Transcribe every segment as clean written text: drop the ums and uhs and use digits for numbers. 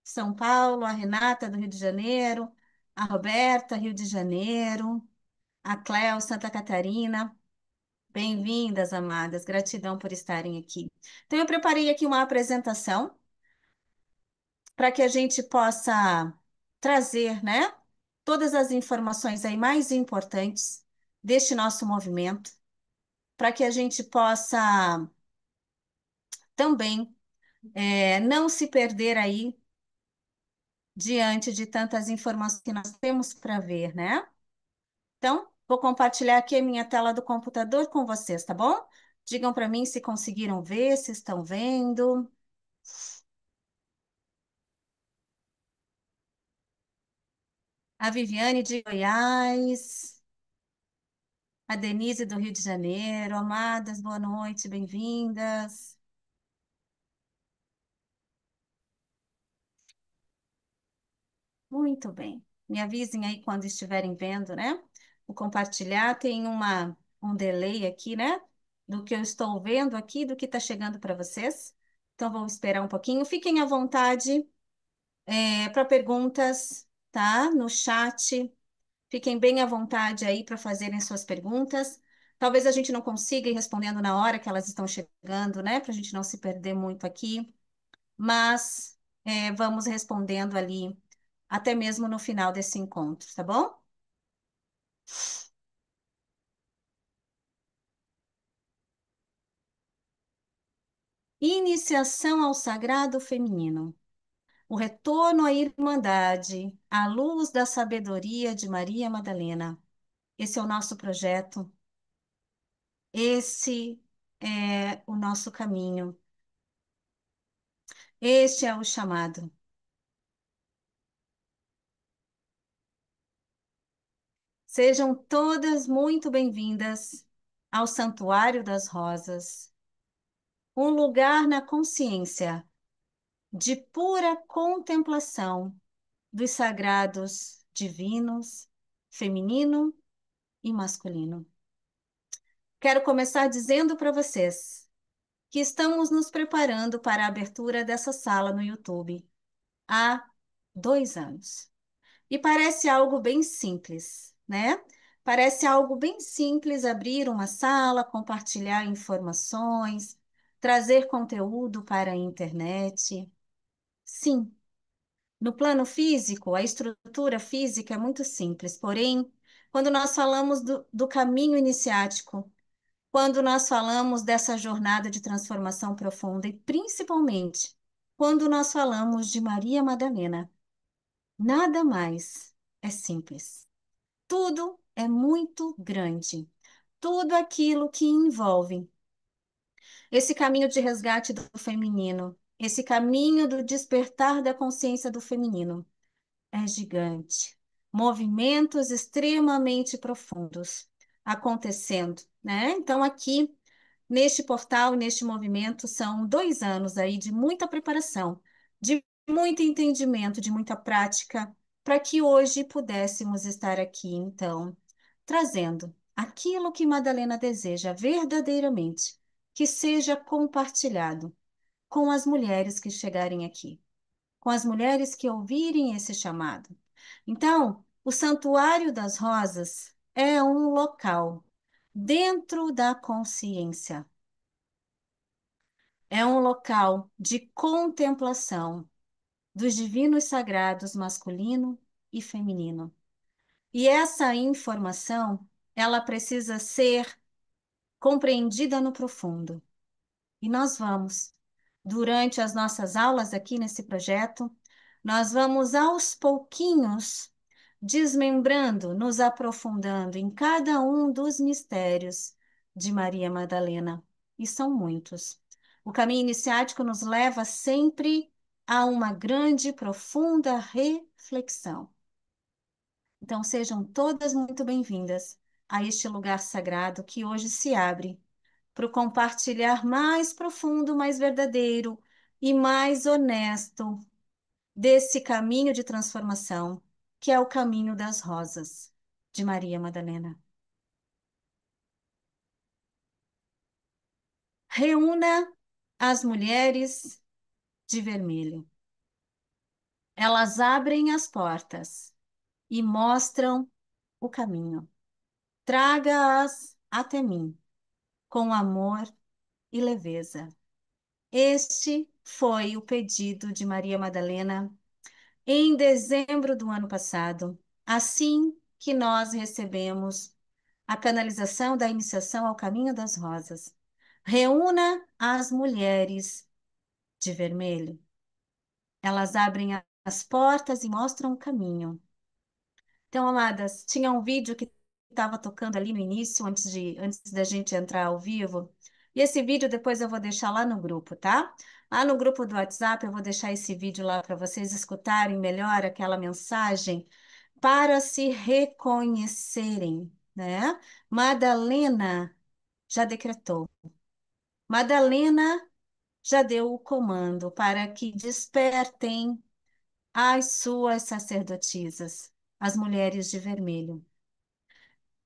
São Paulo, a Renata, do Rio de Janeiro, a Roberta, Rio de Janeiro, a Cléo, Santa Catarina. Bem-vindas, amadas. Gratidão por estarem aqui. Então, eu preparei aqui uma apresentação para que a gente possa trazer, né, todas as informações aí mais importantes deste nosso movimento, para que a gente possa também não se perder aí diante de tantas informações que nós temos para ver, né? Então, vou compartilhar aqui a minha tela do computador com vocês, tá bom? Digam para mim se conseguiram ver, se estão vendo. A Viviane de Goiás, a Denise do Rio de Janeiro, amadas, boa noite, bem-vindas. Muito bem. Me avisem aí quando estiverem vendo, né? O compartilhar tem um delay aqui, né? Do que eu estou vendo aqui, do que está chegando para vocês. Então, vamos esperar um pouquinho. Fiquem à vontade para perguntas, tá? No chat. Fiquem bem à vontade aí para fazerem suas perguntas. Talvez a gente não consiga ir respondendo na hora que elas estão chegando, né? Para a gente não se perder muito aqui. Mas vamos respondendo ali, até mesmo no final desse encontro, tá bom? Iniciação ao sagrado feminino. O retorno à irmandade, à luz da sabedoria de Maria Madalena. Esse é o nosso projeto, esse é o nosso caminho, este é o chamado. Sejam todas muito bem-vindas ao Santuário das Rosas, um lugar na consciência de pura contemplação dos sagrados divinos, feminino e masculino. Quero começar dizendo para vocês que estamos nos preparando para a abertura dessa sala no YouTube há 2 anos. E parece algo bem simples, né? Parece algo bem simples abrir uma sala, compartilhar informações, trazer conteúdo para a internet. Sim, no plano físico, a estrutura física é muito simples, porém, quando nós falamos do caminho iniciático, quando nós falamos dessa jornada de transformação profunda e principalmente quando nós falamos de Maria Madalena, nada mais é simples. Tudo é muito grande. Tudo aquilo que envolve esse caminho de resgate do feminino, esse caminho do despertar da consciência do feminino é gigante. Movimentos extremamente profundos acontecendo, né? Então, aqui, neste portal, neste movimento, são 2 anos aí de muita preparação, de muito entendimento, de muita prática, para que hoje pudéssemos estar aqui, então, trazendo aquilo que Madalena deseja verdadeiramente, que seja compartilhado com as mulheres que chegarem aqui, com as mulheres que ouvirem esse chamado. Então, o Santuário das Rosas é um local dentro da consciência, é um local de contemplação dos divinos sagrados masculino e feminino. E essa informação, ela precisa ser compreendida no profundo. E nós vamos, durante as nossas aulas aqui nesse projeto, nós vamos aos pouquinhos desmembrando, nos aprofundando em cada um dos mistérios de Maria Madalena. E são muitos. O caminho iniciático nos leva sempre a uma grande e profunda reflexão. Então, sejam todas muito bem-vindas a este lugar sagrado que hoje se abre para o compartilhar mais profundo, mais verdadeiro e mais honesto desse caminho de transformação, que é o caminho das rosas, de Maria Madalena. Reúna as mulheres de vermelho. Elas abrem as portas e mostram o caminho. Traga-as até mim, com amor e leveza. Este foi o pedido de Maria Madalena em dezembro do ano passado, assim que nós recebemos a canalização da iniciação ao caminho das rosas. Reúna as mulheres de vermelho. Elas abrem as portas e mostram o caminho. Então, amadas, tinha um vídeo que estava tocando ali no início, antes da gente entrar ao vivo. E esse vídeo depois eu vou deixar lá no grupo, tá? Lá no grupo do WhatsApp eu vou deixar esse vídeo lá para vocês escutarem melhor aquela mensagem para se reconhecerem, né? Madalena já decretou. Madalena já deu o comando para que despertem as suas sacerdotisas, as mulheres de vermelho.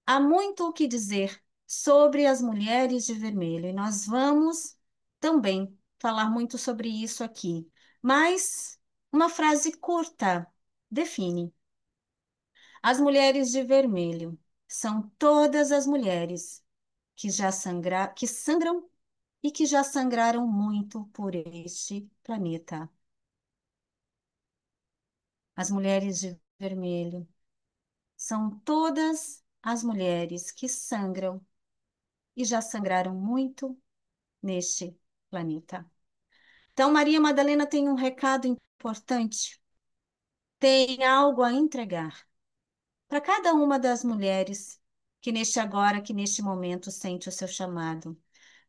Há muito o que dizer sobre as mulheres de vermelho, e nós vamos também falar muito sobre isso aqui. Mas uma frase curta define. As mulheres de vermelho são todas as mulheres que sangram e que já sangraram muito por este planeta. As mulheres de vermelho são todas as mulheres que sangram e já sangraram muito neste planeta. Então, Maria Madalena tem um recado importante, tem algo a entregar para cada uma das mulheres que neste momento, sente o seu chamado.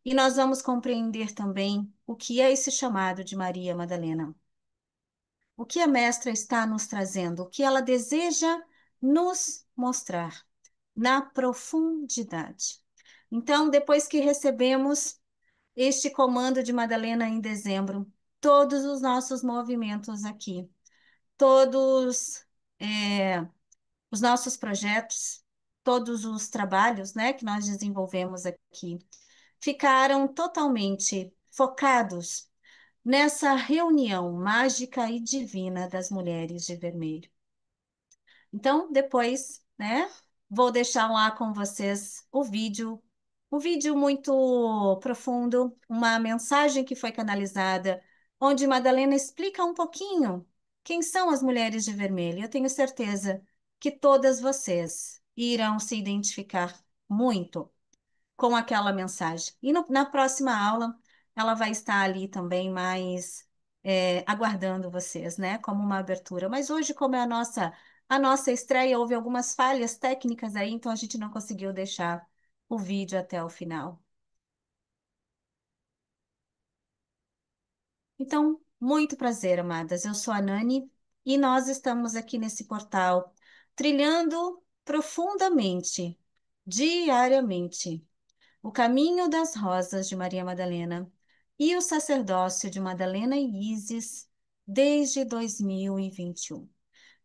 E nós vamos compreender também o que é esse chamado de Maria Madalena. O que a mestra está nos trazendo, o que ela deseja nos mostrar na profundidade. Então, depois que recebemos este comando de Madalena em dezembro, todos os nossos movimentos aqui, todos os nossos projetos, todos os trabalhos, né, que nós desenvolvemos aqui, ficaram totalmente focados nessa reunião mágica e divina das mulheres de vermelho. Então, depois, né, vou deixar lá com vocês um vídeo muito profundo, uma mensagem que foi canalizada, onde Madalena explica um pouquinho quem são as mulheres de vermelho. Eu tenho certeza que todas vocês irão se identificar muito com aquela mensagem. E na próxima aula, ela vai estar ali também mais aguardando vocês, né? Como uma abertura. Mas hoje, como é a nossa estreia, houve algumas falhas técnicas aí, então a gente não conseguiu deixar o vídeo até o final. Então, muito prazer, amadas. Eu sou a Nani e nós estamos aqui nesse portal trilhando profundamente, diariamente o Caminho das Rosas de Maria Madalena e o Sacerdócio de Madalena e Isis desde 2021.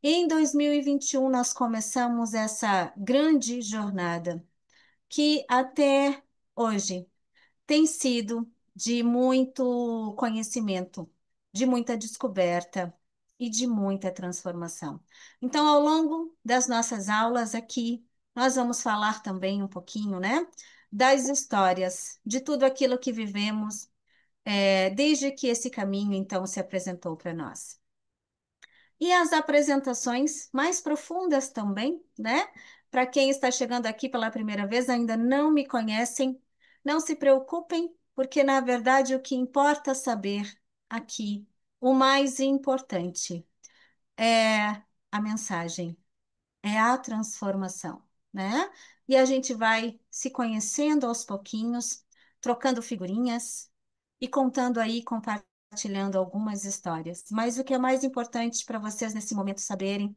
Em 2021, nós começamos essa grande jornada que até hoje tem sido de muito conhecimento, de muita descoberta e de muita transformação. Então, ao longo das nossas aulas aqui, nós vamos falar também um pouquinho, né, das histórias, de tudo aquilo que vivemos, desde que esse caminho, então, se apresentou para nós. E as apresentações mais profundas também, né? Para quem está chegando aqui pela primeira vez, ainda não me conhecem, não se preocupem, porque na verdade o que importa saber aqui, o mais importante é a mensagem, é a transformação, né? E a gente vai se conhecendo aos pouquinhos, trocando figurinhas e contando aí, compartilhando algumas histórias. Mas o que é mais importante para vocês nesse momento saberem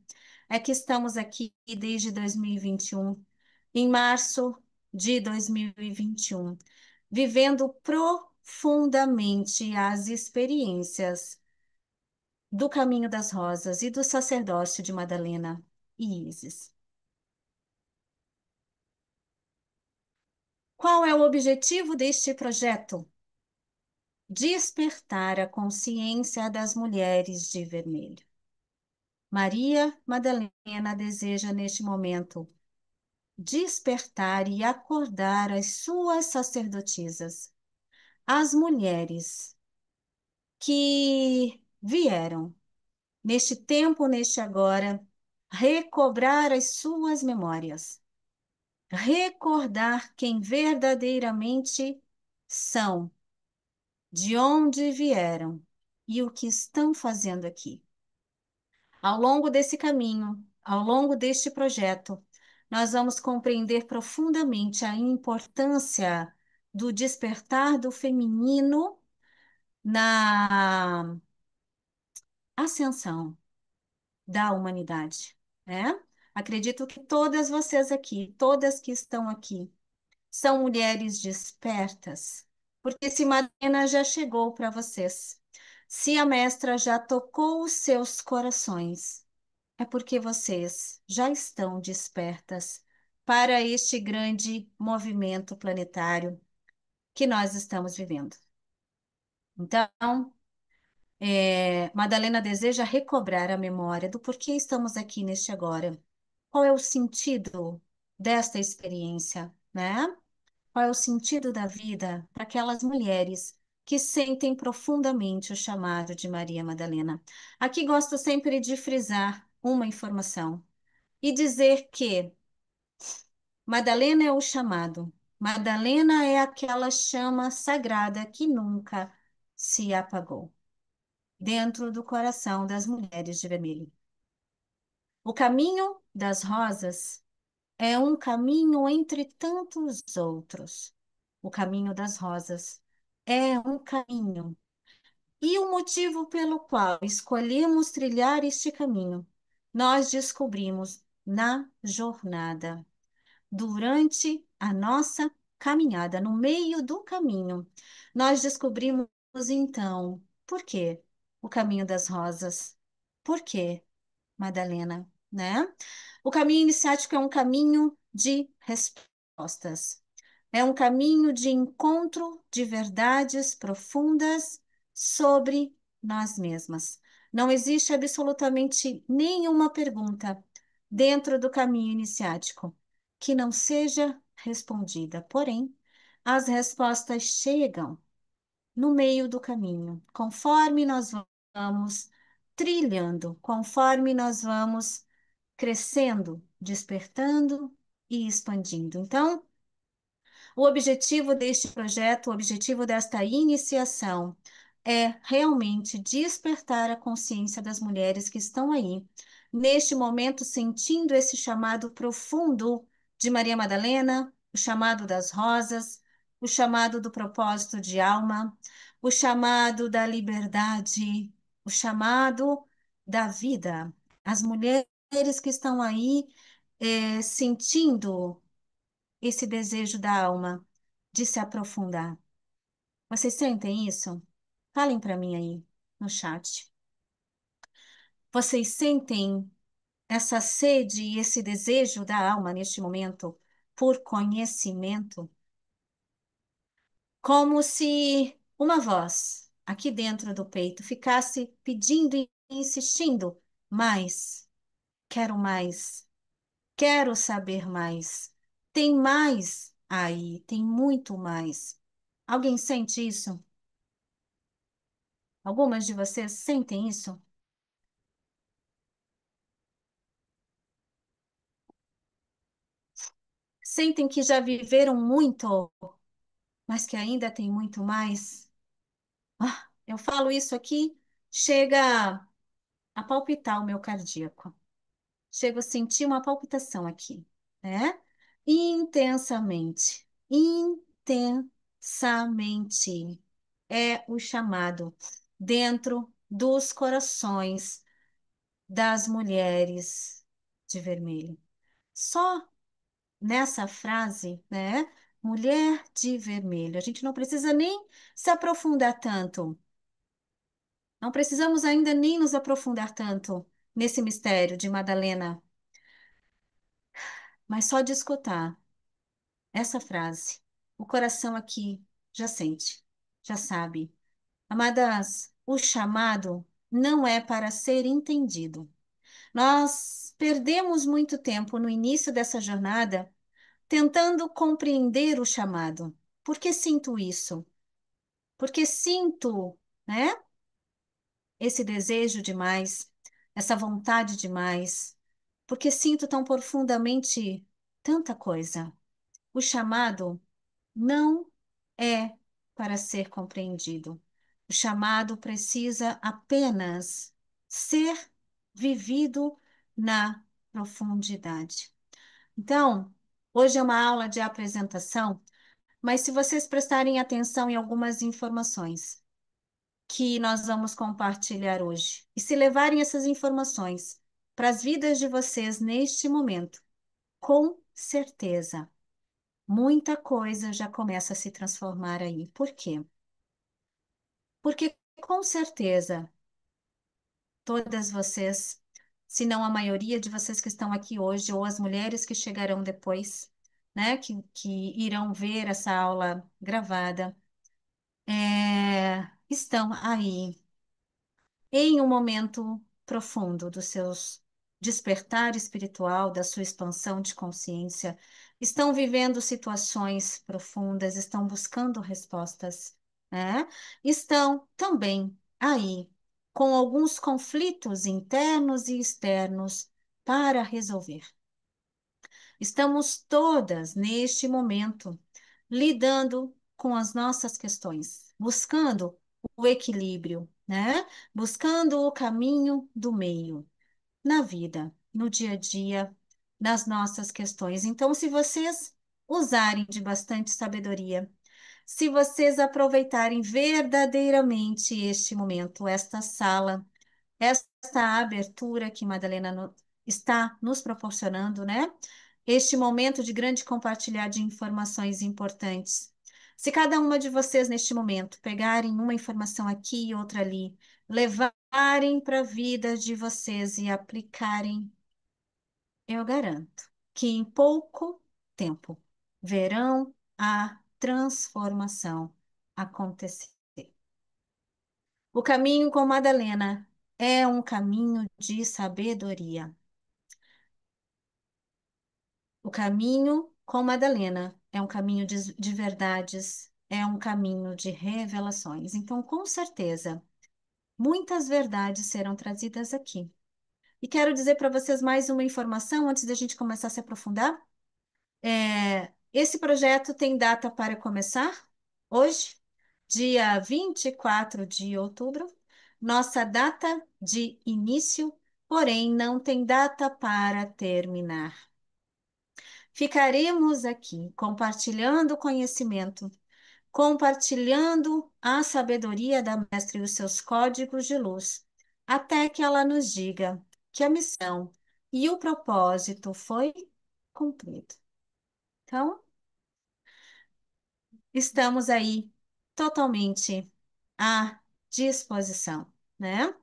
é que estamos aqui desde 2021, em março de 2021, vivendo profundamente as experiências do Caminho das Rosas e do sacerdócio de Madalena e Isis. Qual é o objetivo deste projeto? Despertar a consciência das mulheres de vermelho. Maria Madalena deseja neste momento despertar e acordar as suas sacerdotisas, as mulheres que vieram neste tempo, neste agora, recobrar as suas memórias, recordar quem verdadeiramente são, de onde vieram e o que estão fazendo aqui. Ao longo desse caminho, ao longo deste projeto, nós vamos compreender profundamente a importância do despertar do feminino na ascensão da humanidade, né? Acredito que todas vocês aqui, todas que estão aqui, são mulheres despertas, porque se Madalena já chegou para vocês, se a mestra já tocou os seus corações, é porque vocês já estão despertas para este grande movimento planetário que nós estamos vivendo. Então, Madalena deseja recobrar a memória do porquê estamos aqui neste agora. Qual é o sentido desta experiência, né? Qual é o sentido da vida para aquelas mulheres que sentem profundamente o chamado de Maria Madalena? Aqui gosto sempre de frisar uma informação e dizer que Madalena é o chamado. Madalena é aquela chama sagrada que nunca se apagou dentro do coração das mulheres de vermelho. O caminho das rosas é um caminho entre tantos outros. O caminho das rosas é um caminho. E o motivo pelo qual escolhemos trilhar este caminho, nós descobrimos na jornada, durante a nossa caminhada, no meio do caminho. Nós descobrimos então por quê o caminho das rosas? Por quê, Madalena, né? O caminho iniciático é um caminho de respostas. É um caminho de encontro de verdades profundas sobre nós mesmas. Não existe absolutamente nenhuma pergunta dentro do caminho iniciático que não seja respondida. Porém, as respostas chegam no meio do caminho, conforme nós vamos trilhando, conforme nós vamos crescendo, despertando e expandindo. Então, o objetivo deste projeto, o objetivo desta iniciação é realmente despertar a consciência das mulheres que estão aí, neste momento, sentindo esse chamado profundo de Maria Madalena, o chamado das rosas, o chamado do propósito de alma, o chamado da liberdade, o chamado da vida. As mulheres que estão aí, sentindo esse desejo da alma de se aprofundar. Vocês sentem isso? Falem para mim aí no chat. Vocês sentem essa sede e esse desejo da alma neste momento por conhecimento? Como se uma voz aqui dentro do peito ficasse pedindo e insistindo: mais, quero mais, quero saber mais. Tem mais aí, tem muito mais. Alguém sente isso? Algumas de vocês sentem isso? Sentem que já viveram muito, mas que ainda tem muito mais? Ah, eu falo isso aqui, chega a palpitar o meu cardíaco. Chego a sentir uma palpitação aqui, né? Intensamente, intensamente é o chamado dentro dos corações das mulheres de vermelho. Só nessa frase, né? Mulher de vermelho. A gente não precisa nem se aprofundar tanto. Não precisamos ainda nem nos aprofundar tanto nesse mistério de Madalena, mas só de escutar essa frase, o coração aqui já sente, já sabe. Amadas, o chamado não é para ser entendido. Nós perdemos muito tempo no início dessa jornada tentando compreender o chamado. Por que sinto isso? Porque sinto, né, esse desejo demais, essa vontade demais? Porque sinto tão profundamente tanta coisa. O chamado não é para ser compreendido. O chamado precisa apenas ser vivido na profundidade. Então, hoje é uma aula de apresentação, mas se vocês prestarem atenção em algumas informações que nós vamos compartilhar hoje, e se levarem essas informações para as vidas de vocês neste momento, com certeza, muita coisa já começa a se transformar aí. Por quê? Porque com certeza todas vocês, se não a maioria de vocês que estão aqui hoje, ou as mulheres que chegarão depois, né, que irão ver essa aula gravada, estão aí em um momento profundo dos seus despertar espiritual, da sua expansão de consciência, estão vivendo situações profundas, estão buscando respostas, né? Estão também aí com alguns conflitos internos e externos para resolver. Estamos todas neste momento lidando com as nossas questões, buscando o equilíbrio, né? Buscando o caminho do meio na vida, no dia a dia, nas nossas questões. Então, se vocês usarem de bastante sabedoria, se vocês aproveitarem verdadeiramente este momento, esta sala, esta abertura que Madalena está nos proporcionando, né? Este momento de grande compartilhar de informações importantes. Se cada uma de vocês, neste momento, pegarem uma informação aqui e outra ali, levarem para a vida de vocês e aplicarem, eu garanto que em pouco tempo verão a transformação acontecer. O caminho com Madalena é um caminho de sabedoria. O caminho com Madalena é um caminho de verdades, é um caminho de revelações. Então, com certeza, muitas verdades serão trazidas aqui. E quero dizer para vocês mais uma informação antes da gente começar a se aprofundar. Esse projeto tem data para começar hoje, dia 24 de outubro. Nossa data de início, porém, não tem data para terminar. Ficaremos aqui compartilhando conhecimento, compartilhando a sabedoria da mestre e os seus códigos de luz, até que ela nos diga que a missão e o propósito foi cumprido. Então, estamos aí totalmente à disposição, né?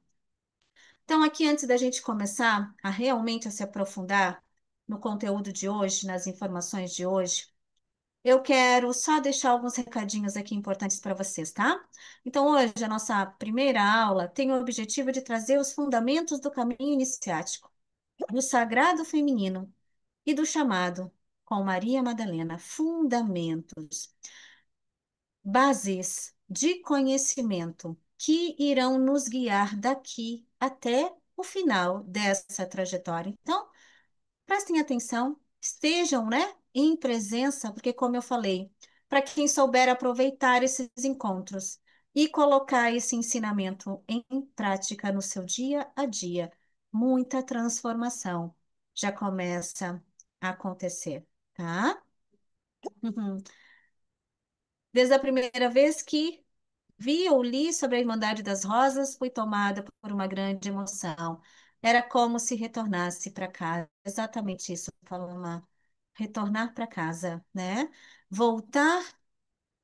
Então, aqui antes da gente começar a realmente a se aprofundar no conteúdo de hoje, nas informações de hoje, eu quero só deixar alguns recadinhos aqui importantes para vocês, tá? Então, hoje, a nossa primeira aula tem o objetivo de trazer os fundamentos do caminho iniciático, do sagrado feminino e do chamado com Maria Madalena. Fundamentos, bases de conhecimento que irão nos guiar daqui até o final dessa trajetória. Então, prestem atenção, estejam, né, em presença, porque, como eu falei, para quem souber aproveitar esses encontros e colocar esse ensinamento em prática no seu dia a dia, muita transformação já começa a acontecer, tá? Uhum. Desde a primeira vez que vi ou li sobre a Irmandade das Rosas, fui tomada por uma grande emoção. Era como se retornasse para casa. Exatamente isso, Paloma. Retornar para casa, né? Voltar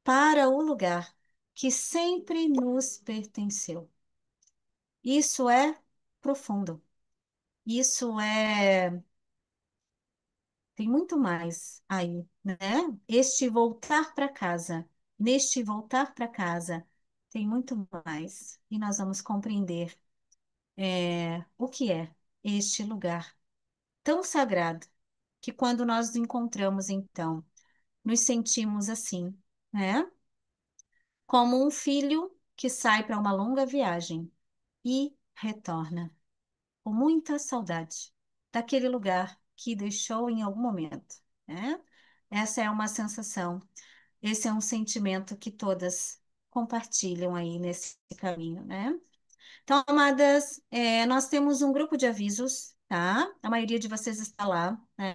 para o lugar que sempre nos pertenceu. Isso é profundo. Isso é. Tem muito mais aí, né? Este voltar para casa, neste voltar para casa, tem muito mais. E nós vamos compreender o que é. este lugar tão sagrado que quando nós nos encontramos, então, nos sentimos assim, né? Como um filho que sai para uma longa viagem e retorna com muita saudade daquele lugar que deixou em algum momento, né? Essa é uma sensação, esse é um sentimento que todas compartilham aí nesse caminho, né? Então, amadas, nós temos um grupo de avisos, tá? A maioria de vocês está lá, né?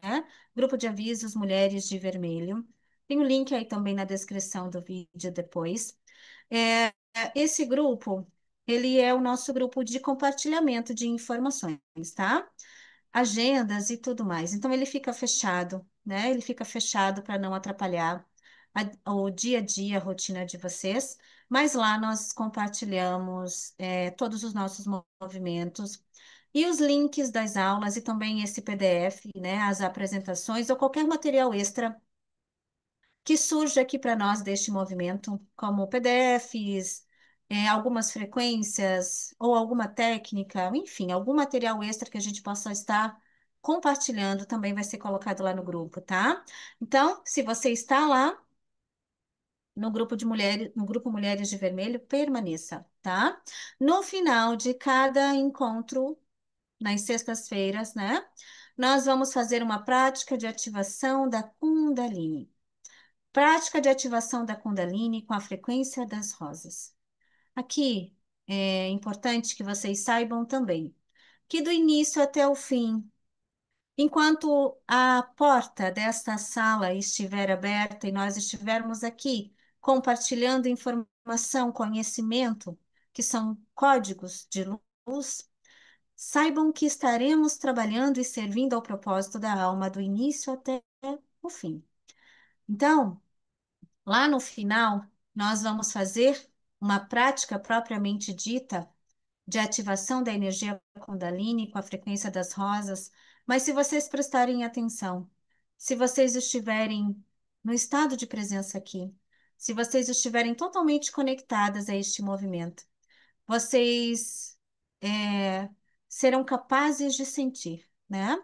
Grupo de avisos Mulheres de Vermelho. Tem o link aí também na descrição do vídeo depois. Esse grupo, ele é o nosso grupo de compartilhamento de informações, tá? Agendas e tudo mais. Então, ele fica fechado, né? Ele fica fechado para não atrapalhar o dia a dia, a rotina de vocês. Mas lá nós compartilhamos todos os nossos movimentos e os links das aulas e também esse PDF, né? As apresentações ou qualquer material extra que surge aqui para nós deste movimento, como PDFs, algumas frequências ou alguma técnica, enfim, algum material extra que a gente possa estar compartilhando também vai ser colocado lá no grupo, tá? Então, se você está lá no grupo de mulheres, no grupo Mulheres de Vermelho, permaneça, tá? No final de cada encontro, nas sextas-feiras, né? Nós vamos fazer uma prática de ativação da Kundalini. Prática de ativação da Kundalini com a frequência das rosas. Aqui é importante que vocês saibam também que do início até o fim, enquanto a porta desta sala estiver aberta e nós estivermos aqui compartilhando informação, conhecimento, que são códigos de luz, saibam que estaremos trabalhando e servindo ao propósito da alma do início até o fim. Então, lá no final, nós vamos fazer uma prática propriamente dita de ativação da energia Kundalini com a frequência das rosas. Mas se vocês prestarem atenção, se vocês estiverem no estado de presença aqui, se vocês estiverem totalmente conectadas a este movimento, vocês é, serão capazes de sentir, né?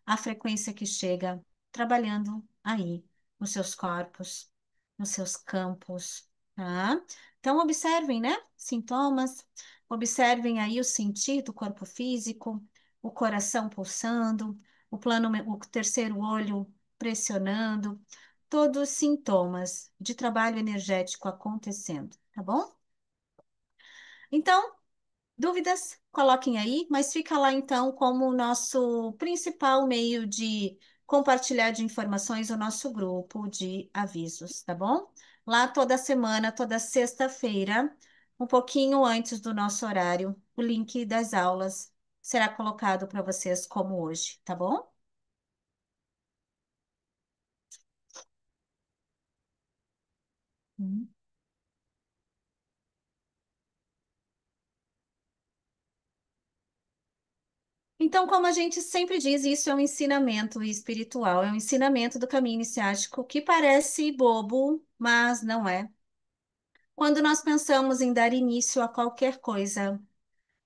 A frequência que chega trabalhando aí nos seus corpos, nos seus campos, tá? Então, observem, né? Sintomas, observem aí o sentir do corpo físico, o coração pulsando, o terceiro olho pressionando, todos os sintomas de trabalho energético acontecendo, tá bom? Então, dúvidas? Coloquem aí, mas fica lá então como o nosso principal meio de compartilhar de informações, o nosso grupo de avisos, tá bom? Lá toda semana, toda sexta-feira, um pouquinho antes do nosso horário, o link das aulas será colocado para vocês como hoje, tá bom? Uhum. Então, como a gente sempre diz, isso é um ensinamento espiritual, é um ensinamento do caminho iniciático que parece bobo, mas não é. Quando nós pensamos em dar início a qualquer coisa,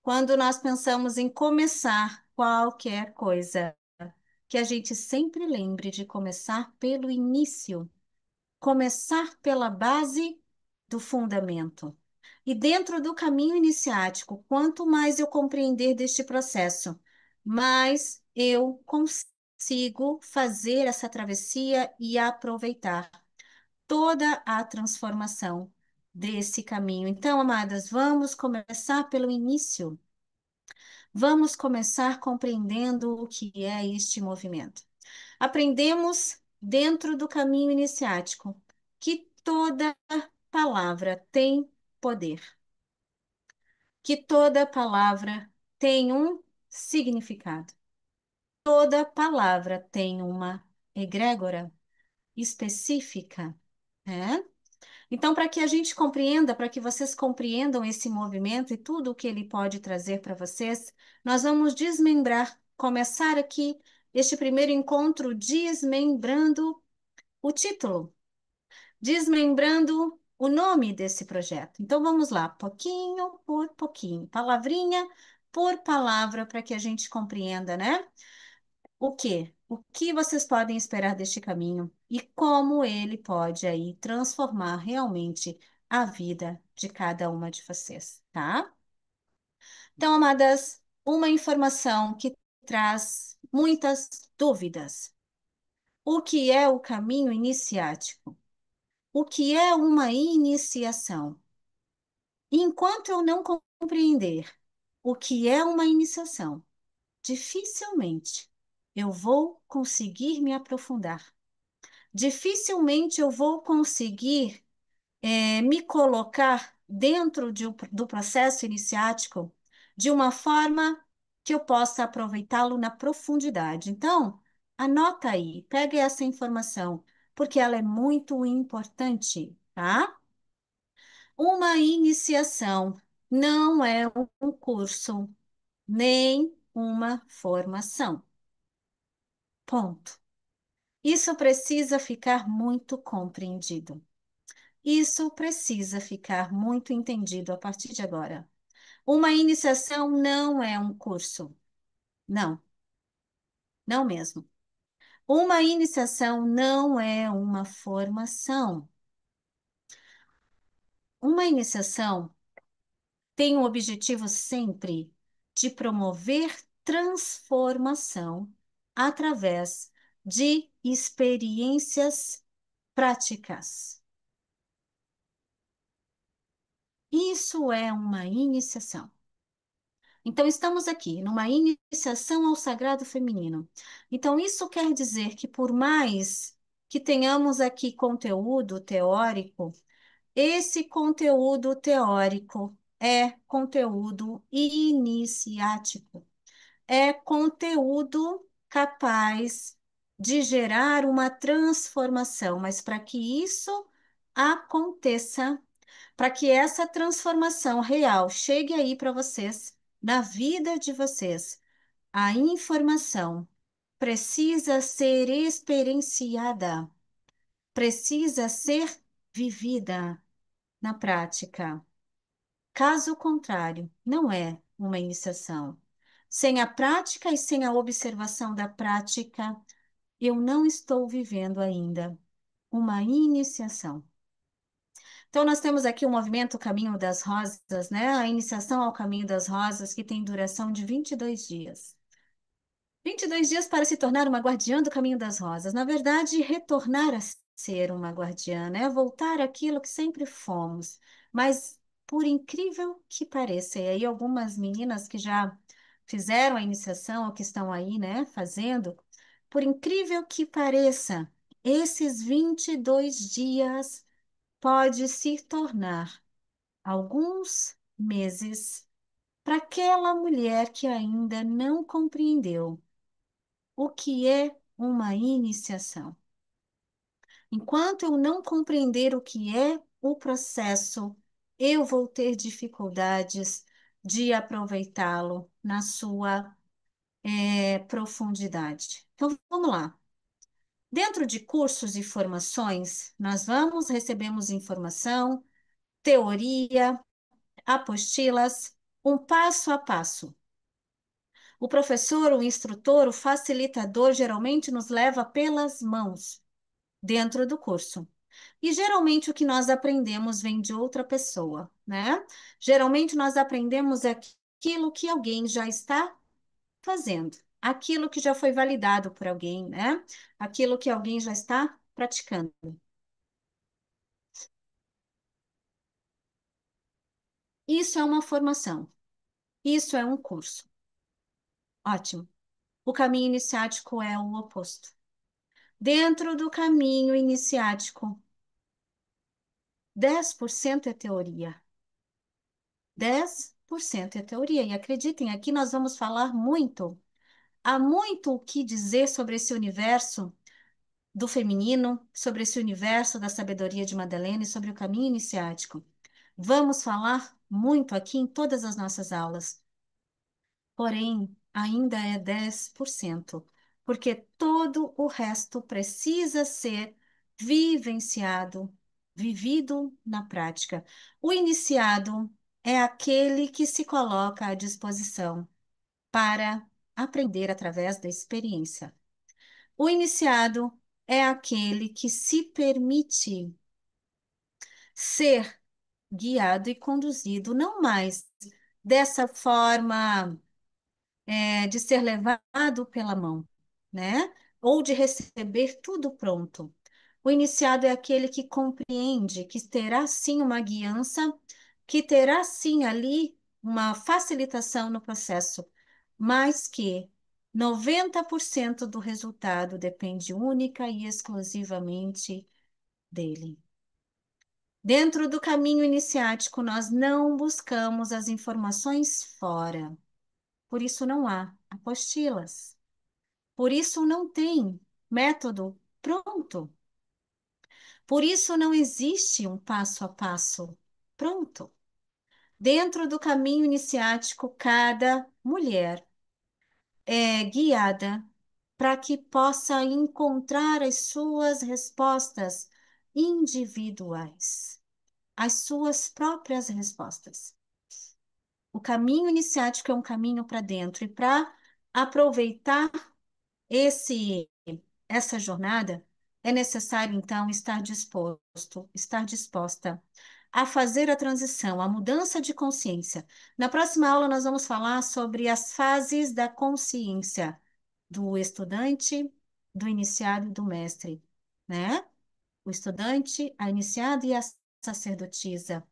quando nós pensamos em começar qualquer coisa, que a gente sempre lembre de começar pelo início, começar pela base do fundamento. E dentro do caminho iniciático, quanto mais eu compreender deste processo, mais eu consigo fazer essa travessia e aproveitar toda a transformação desse caminho. Então, amadas, vamos começar pelo início. Vamos começar compreendendo o que é este movimento. Aprendemos dentro do caminho iniciático que toda palavra tem poder, que toda palavra tem um significado, toda palavra tem uma egrégora específica, né? Então, para que a gente compreenda, para que vocês compreendam esse movimento e tudo o que ele pode trazer para vocês, nós vamos desmembrar, começar aqui este primeiro encontro desmembrando o título, desmembrando o nome desse projeto. Então, vamos lá, pouquinho por pouquinho, palavrinha por palavra para que a gente compreenda, né? O quê? O que vocês podem esperar deste caminho e como ele pode aí transformar realmente a vida de cada uma de vocês, tá? Então, amadas, uma informação que traz muitas dúvidas. O que é o caminho iniciático? O que é uma iniciação? Enquanto eu não compreender o que é uma iniciação, dificilmente eu vou conseguir me aprofundar. Dificilmente eu vou conseguir me colocar dentro do processo iniciático de uma forma que eu possa aproveitá-lo na profundidade. Então, anota aí, pegue essa informação, porque ela é muito importante, tá? Uma iniciação não é um curso, nem uma formação. Ponto. Isso precisa ficar muito compreendido. Isso precisa ficar muito entendido a partir de agora. Uma iniciação não é um curso. Não, não mesmo. Uma iniciação não é uma formação. Uma iniciação tem o objetivo sempre de promover transformação através de experiências práticas. Isso é uma iniciação. Então, estamos aqui numa iniciação ao sagrado feminino. Então, isso quer dizer que, por mais que tenhamos aqui conteúdo teórico, esse conteúdo teórico é conteúdo iniciático, é conteúdo capaz de gerar uma transformação, mas para que isso aconteça, para que essa transformação real chegue aí para vocês, na vida de vocês, a informação precisa ser experienciada, precisa ser vivida na prática. Caso contrário, não é uma iniciação. Sem a prática e sem a observação da prática, eu não estou vivendo ainda uma iniciação. Então, nós temos aqui o movimento Caminho das Rosas, né? A iniciação ao Caminho das Rosas, que tem duração de 22 dias. 22 dias para se tornar uma guardiã do Caminho das Rosas. Na verdade, retornar a ser uma guardiã, né? Voltar àquilo que sempre fomos. Mas, por incrível que pareça, e aí algumas meninas que já fizeram a iniciação ou que estão aí, né, fazendo, por incrível que pareça, esses 22 dias pode se tornar alguns meses para aquela mulher que ainda não compreendeu o que é uma iniciação. Enquanto eu não compreender o que é o processo, eu vou ter dificuldades de aproveitá-lo na sua profundidade. Então, vamos lá. Dentro de cursos e formações, nós recebemos informação, teoria, apostilas, um passo a passo. O professor, o instrutor, o facilitador geralmente nos leva pelas mãos dentro do curso. E geralmente o que nós aprendemos vem de outra pessoa, né? Geralmente nós aprendemos aquilo que alguém já está fazendo, aquilo que já foi validado por alguém, né? Aquilo que alguém já está praticando. Isso é uma formação, isso é um curso. Ótimo. O caminho iniciático é o oposto. Dentro do caminho iniciático, 10% é teoria. 10% é teoria. E acreditem, aqui nós vamos falar muito. Há muito o que dizer sobre esse universo do feminino, sobre esse universo da sabedoria de Madalena e sobre o caminho iniciático. Vamos falar muito aqui em todas as nossas aulas. Porém, ainda é 10%, porque todo o resto precisa ser vivenciado, vivido na prática. O iniciado é aquele que se coloca à disposição para aprender através da experiência. O iniciado é aquele que se permite ser guiado e conduzido, não mais dessa forma, de ser levado pela mão, né? Ou de receber tudo pronto. O iniciado é aquele que compreende que terá sim uma guiança, que terá sim ali uma facilitação no processo, mas que 90% do resultado depende única e exclusivamente dele. Dentro do caminho iniciático, nós não buscamos as informações fora. Por isso não há apostilas. Por isso não tem método pronto. Por isso não existe um passo a passo pronto. Dentro do caminho iniciático, cada mulher é guiada para que possa encontrar as suas respostas individuais, as suas próprias respostas. O caminho iniciático é um caminho para dentro, e para aproveitar esse essa jornada, é necessário então estar disposto, estar disposta a fazer a transição, a mudança de consciência. Na próxima aula nós vamos falar sobre as fases da consciência do estudante, do iniciado e do mestre, né? O estudante, a iniciada e a sacerdotisa.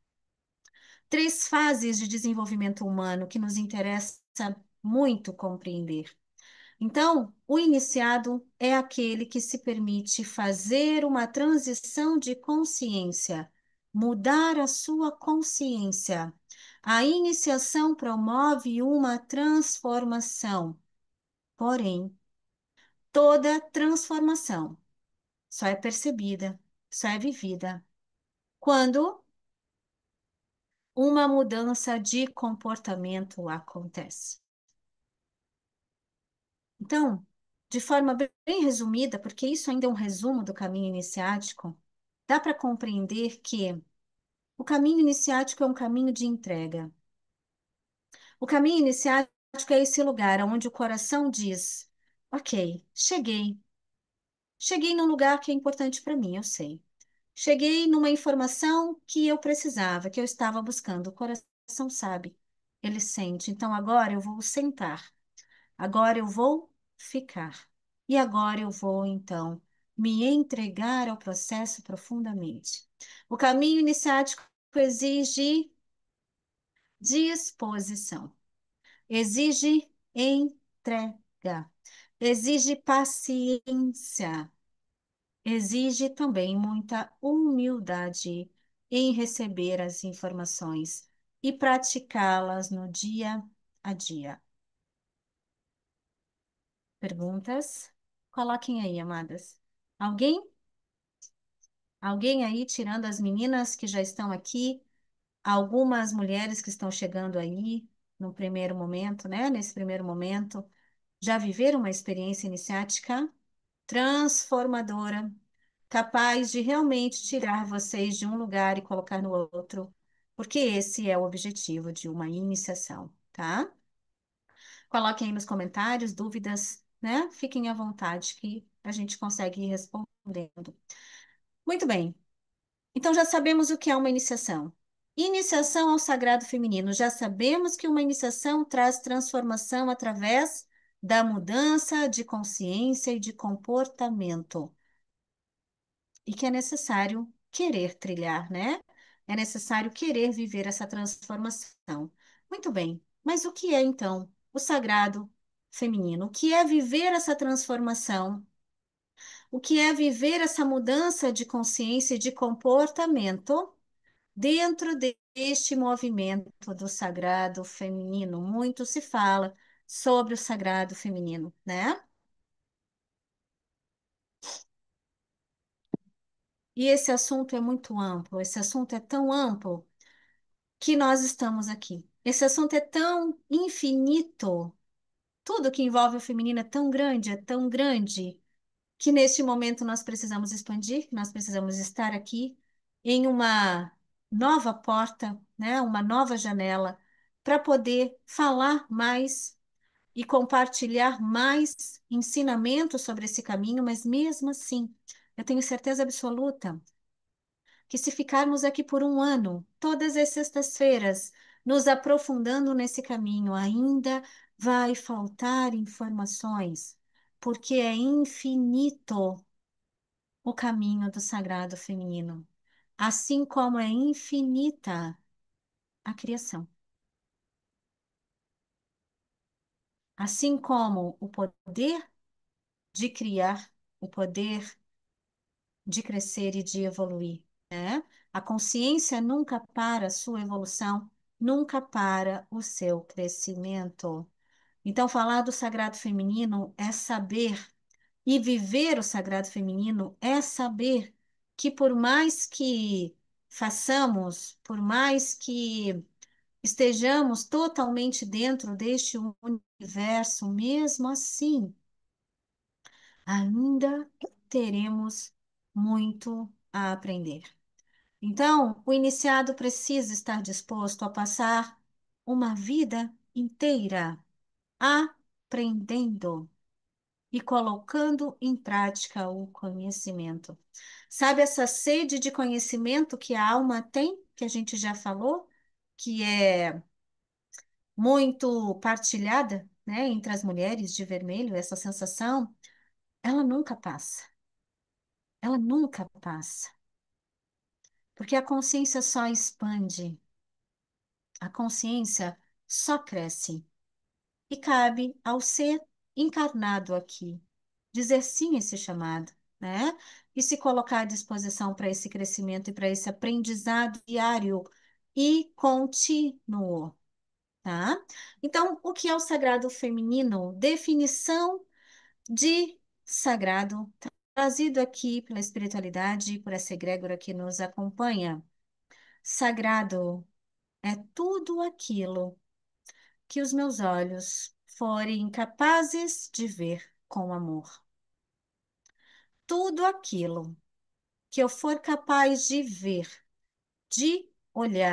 Três fases de desenvolvimento humano que nos interessa muito compreender. Então, o iniciado é aquele que se permite fazer uma transição de consciência, mudar a sua consciência. A iniciação promove uma transformação, porém, toda transformação só é percebida, só é vivida quando uma mudança de comportamento acontece. Então, de forma bem resumida, porque isso ainda é um resumo do caminho iniciático, dá para compreender que o caminho iniciático é um caminho de entrega. O caminho iniciático é esse lugar onde o coração diz: Ok, cheguei. Cheguei num lugar que é importante para mim, eu sei. Cheguei numa informação que eu precisava, que eu estava buscando. O coração sabe, ele sente. Então agora eu vou sentar. Agora eu vou ficar. E agora eu vou, então, me entregar ao processo profundamente. O caminho iniciático exige disposição, exige entrega, exige paciência, exige também muita humildade em receber as informações e praticá-las no dia a dia. Perguntas? Coloquem aí, amadas. Alguém? Alguém aí, tirando as meninas que já estão aqui, algumas mulheres que estão chegando aí no primeiro momento, né? Nesse primeiro momento, já viveram uma experiência iniciática transformadora, capaz de realmente tirar vocês de um lugar e colocar no outro, porque esse é o objetivo de uma iniciação, tá? Coloquem aí nos comentários dúvidas, né? Fiquem à vontade que a gente consegue ir respondendo. Muito bem. Então já sabemos o que é uma iniciação. Iniciação ao sagrado feminino. Já sabemos que uma iniciação traz transformação através da mudança de consciência e de comportamento. E que é necessário querer trilhar, né? É necessário querer viver essa transformação. Muito bem. Mas o que é então o sagrado feminino? O que é viver essa transformação? O que é viver essa mudança de consciência e de comportamento dentro deste movimento do sagrado feminino? Muito se fala sobre o sagrado feminino, né? E esse assunto é muito amplo, esse assunto é tão amplo que nós estamos aqui. Esse assunto é tão infinito, tudo que envolve o feminino é tão grande, que neste momento nós precisamos expandir, nós precisamos estar aqui em uma nova porta, né? Uma nova janela para poder falar mais e compartilhar mais ensinamentos sobre esse caminho, mas mesmo assim, eu tenho certeza absoluta que se ficarmos aqui por um ano, todas as sextas-feiras, nos aprofundando nesse caminho, ainda vai faltar informações, porque é infinito o caminho do sagrado feminino, assim como é infinita a criação, assim como o poder de criar, o poder de crescer e de evoluir, né? A consciência nunca para a sua evolução, nunca para o seu crescimento. Então, falar do sagrado feminino é saber, e viver o sagrado feminino é saber que por mais que façamos, por mais que estejamos totalmente dentro deste universo, mesmo assim, ainda teremos muito a aprender. Então, o iniciado precisa estar disposto a passar uma vida inteira aprendendo e colocando em prática o conhecimento. Sabe essa sede de conhecimento que a alma tem, que a gente já falou, que é muito partilhada, né, entre as mulheres de vermelho, essa sensação, ela nunca passa. Ela nunca passa, porque a consciência só expande, a consciência só cresce. E cabe ao ser encarnado aqui dizer sim a esse chamado, né? E se colocar à disposição para esse crescimento e para esse aprendizado diário e contínuo, tá? Então, o que é o sagrado feminino? Definição de sagrado, trazido aqui pela espiritualidade, por essa egrégora que nos acompanha. Sagrado é tudo aquilo que os meus olhos forem capazes de ver com amor. Tudo aquilo que eu for capaz de ver, de olhar,